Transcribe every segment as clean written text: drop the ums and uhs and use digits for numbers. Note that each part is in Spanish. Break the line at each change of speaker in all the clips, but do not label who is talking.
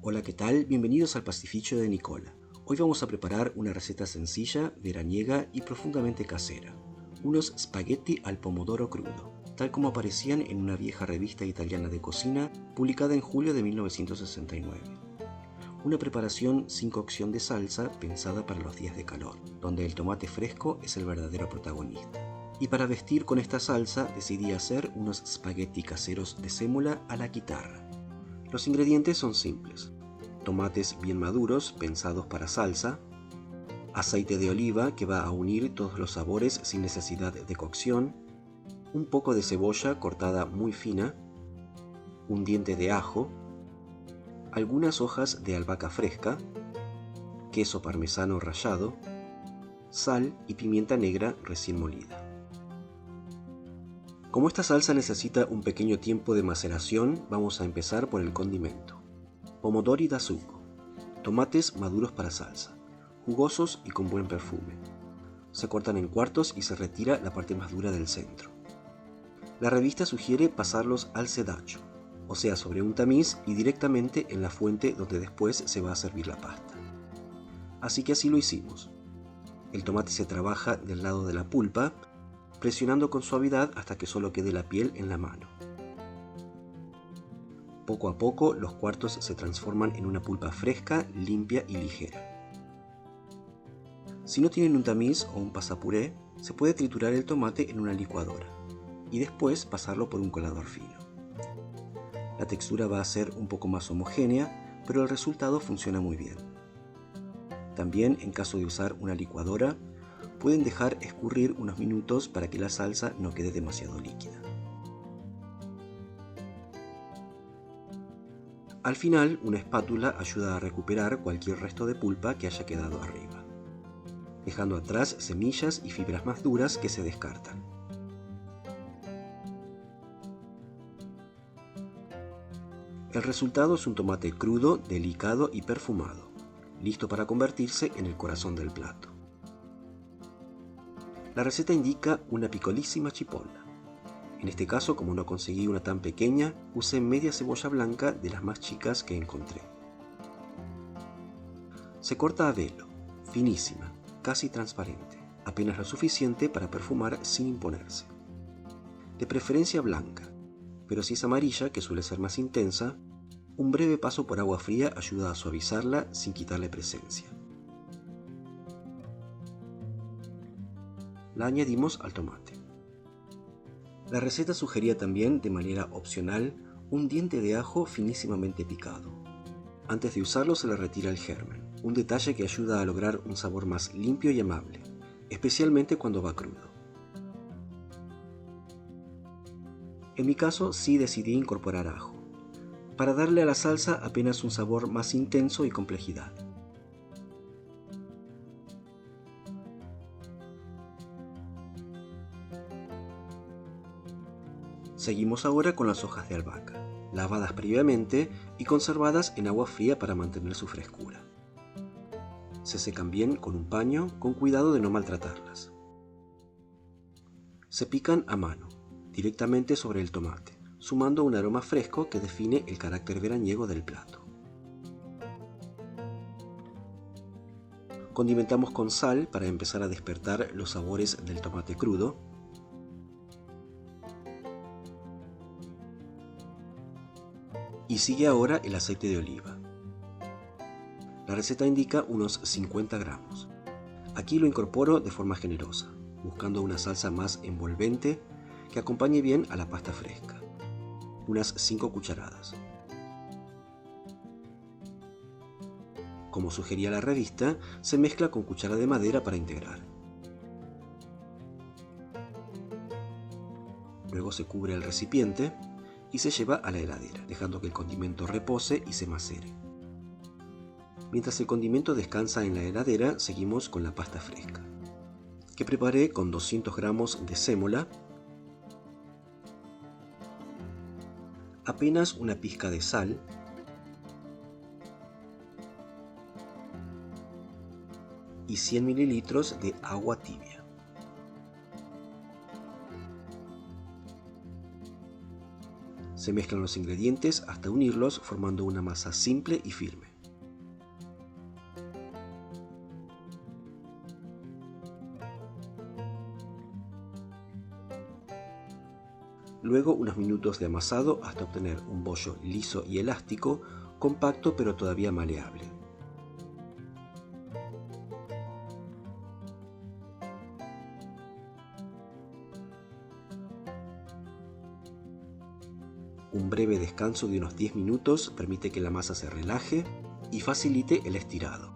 Hola, ¿qué tal? Bienvenidos al Pastificio de Nicola. Hoy vamos a preparar una receta sencilla, veraniega y profundamente casera. Unos spaghetti al pomodoro crudo, tal como aparecían en una vieja revista italiana de cocina publicada en julio de 1969. Una preparación sin cocción de salsa pensada para los días de calor, donde el tomate fresco es el verdadero protagonista. Y para vestir con esta salsa decidí hacer unos spaghetti caseros de sémola a la guitarra. Los ingredientes son simples: tomates bien maduros pensados para salsa, aceite de oliva que va a unir todos los sabores sin necesidad de cocción, un poco de cebolla cortada muy fina, un diente de ajo, algunas hojas de albahaca fresca, queso parmesano rallado, sal y pimienta negra recién molida. Como esta salsa necesita un pequeño tiempo de maceración, vamos a empezar por el condimento. Pomodori da sugo, tomates maduros para salsa, jugosos y con buen perfume. Se cortan en cuartos y se retira la parte más dura del centro. La revista sugiere pasarlos al sedacho, o sea, sobre un tamiz y directamente en la fuente donde después se va a servir la pasta. Así que así lo hicimos. El tomate se trabaja del lado de la pulpa, presionando con suavidad hasta que solo quede la piel en la mano. Poco a poco los cuartos se transforman en una pulpa fresca, limpia y ligera. Si no tienen un tamiz o un pasapuré, se puede triturar el tomate en una licuadora y después pasarlo por un colador fino. La textura va a ser un poco más homogénea, pero el resultado funciona muy bien. También, en caso de usar una licuadora, pueden dejar escurrir unos minutos para que la salsa no quede demasiado líquida. Al final, una espátula ayuda a recuperar cualquier resto de pulpa que haya quedado arriba, dejando atrás semillas y fibras más duras que se descartan. El resultado es un tomate crudo, delicado y perfumado, listo para convertirse en el corazón del plato. La receta indica una picolísima cipolla. En este caso, como no conseguí una tan pequeña, usé media cebolla blanca de las más chicas que encontré. Se corta a velo, finísima, casi transparente, apenas lo suficiente para perfumar sin imponerse. De preferencia blanca, pero si es amarilla, que suele ser más intensa, un breve paso por agua fría ayuda a suavizarla sin quitarle presencia. La añadimos al tomate. La receta sugería también, de manera opcional, un diente de ajo finísimamente picado. Antes de usarlo se le retira el germen, un detalle que ayuda a lograr un sabor más limpio y amable, especialmente cuando va crudo. En mi caso sí decidí incorporar ajo, para darle a la salsa apenas un sabor más intenso y complejidad. Seguimos ahora con las hojas de albahaca, lavadas previamente y conservadas en agua fría para mantener su frescura. Se secan bien con un paño, con cuidado de no maltratarlas. Se pican a mano, directamente sobre el tomate, sumando un aroma fresco que define el carácter veraniego del plato. Condimentamos con sal para empezar a despertar los sabores del tomate crudo. Y sigue ahora el aceite de oliva. La receta indica unos 50 gramos. Aquí lo incorporo de forma generosa, buscando una salsa más envolvente que acompañe bien a la pasta fresca. Unas 5 cucharadas. Como sugería la revista, se mezcla con cuchara de madera para integrar. Luego se cubre el recipiente y se lleva a la heladera, dejando que el condimento repose y se macere. Mientras el condimento descansa en la heladera, seguimos con la pasta fresca, que preparé con 200 gramos de sémola, apenas una pizca de sal, y 100 mililitros de agua tibia. Se mezclan los ingredientes hasta unirlos formando una masa simple y firme. Luego unos minutos de amasado hasta obtener un bollo liso y elástico, compacto pero todavía maleable. Un breve descanso de unos 10 minutos permite que la masa se relaje y facilite el estirado.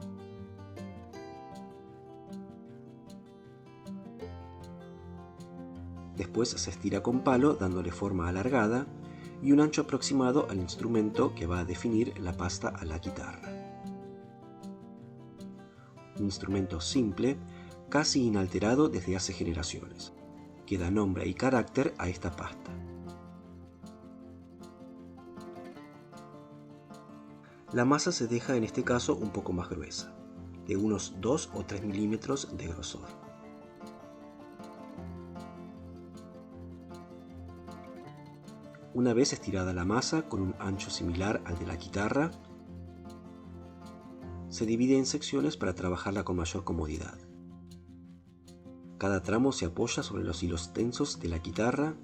Después se estira con palo dándole forma alargada y un ancho aproximado al instrumento que va a definir la pasta a la guitarra. Un instrumento simple, casi inalterado desde hace generaciones, que da nombre y carácter a esta pasta. La masa se deja en este caso un poco más gruesa, de unos 2 o 3 milímetros de grosor. Una vez estirada la masa con un ancho similar al de la guitarra, se divide en secciones para trabajarla con mayor comodidad. Cada tramo se apoya sobre los hilos tensos de la guitarra,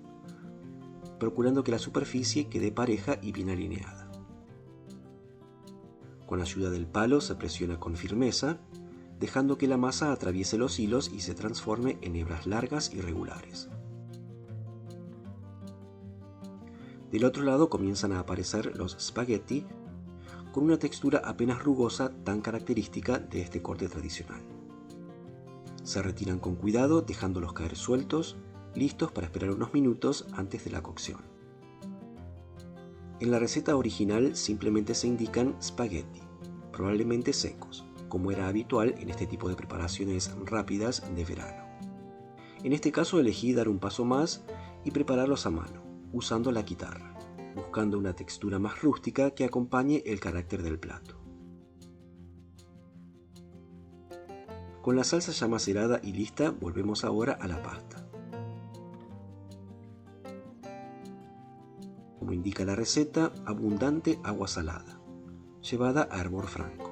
procurando que la superficie quede pareja y bien alineada. Con la ayuda del palo se presiona con firmeza, dejando que la masa atraviese los hilos y se transforme en hebras largas y regulares. Del otro lado comienzan a aparecer los spaghetti con una textura apenas rugosa tan característica de este corte tradicional. Se retiran con cuidado dejándolos caer sueltos, listos para esperar unos minutos antes de la cocción. En la receta original simplemente se indican spaghetti, probablemente secos, como era habitual en este tipo de preparaciones rápidas de verano. En este caso elegí dar un paso más y prepararlos a mano, usando la guitarra, buscando una textura más rústica que acompañe el carácter del plato. Con la salsa ya macerada y lista, volvemos ahora a la pasta. Como indica la receta, abundante agua salada, llevada a hervor franco.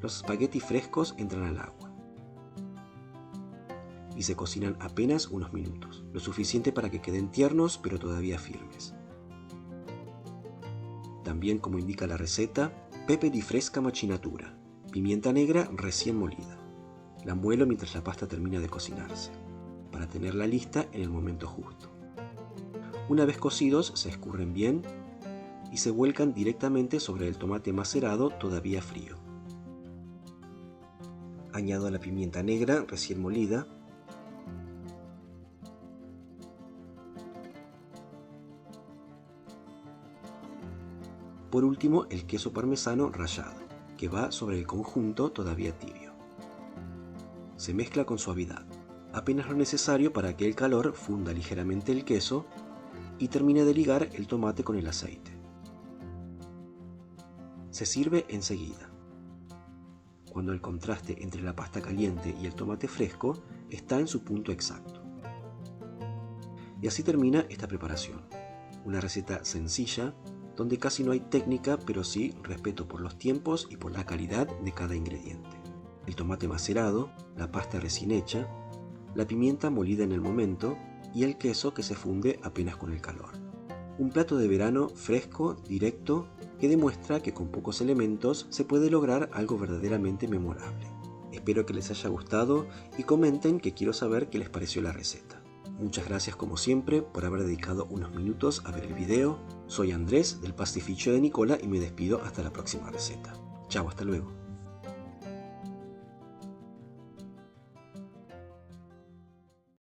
Los espaguetis frescos entran al agua y se cocinan apenas unos minutos, lo suficiente para que queden tiernos pero todavía firmes. También, como indica la receta, pepe di fresca macinatura, pimienta negra recién molida. La muelo mientras la pasta termina de cocinarse, para tenerla lista en el momento justo. Una vez cocidos se escurren bien y se vuelcan directamente sobre el tomate macerado todavía frío. Añado la pimienta negra recién molida, por último el queso parmesano rallado, que va sobre el conjunto todavía tibio. Se mezcla con suavidad, apenas lo necesario para que el calor funda ligeramente el queso y termine de ligar el tomate con el aceite. Se sirve enseguida, cuando el contraste entre la pasta caliente y el tomate fresco está en su punto exacto. Y así termina esta preparación, una receta sencilla, donde casi no hay técnica, pero sí respeto por los tiempos y por la calidad de cada ingrediente. El tomate macerado, la pasta recién hecha, la pimienta molida en el momento y el queso que se funde apenas con el calor. Un plato de verano fresco, directo, que demuestra que con pocos elementos se puede lograr algo verdaderamente memorable. Espero que les haya gustado y comenten, que quiero saber qué les pareció la receta. Muchas gracias como siempre por haber dedicado unos minutos a ver el video. Soy Andrés del Pastificio de Nicola y me despido hasta la próxima receta. Chao, hasta luego.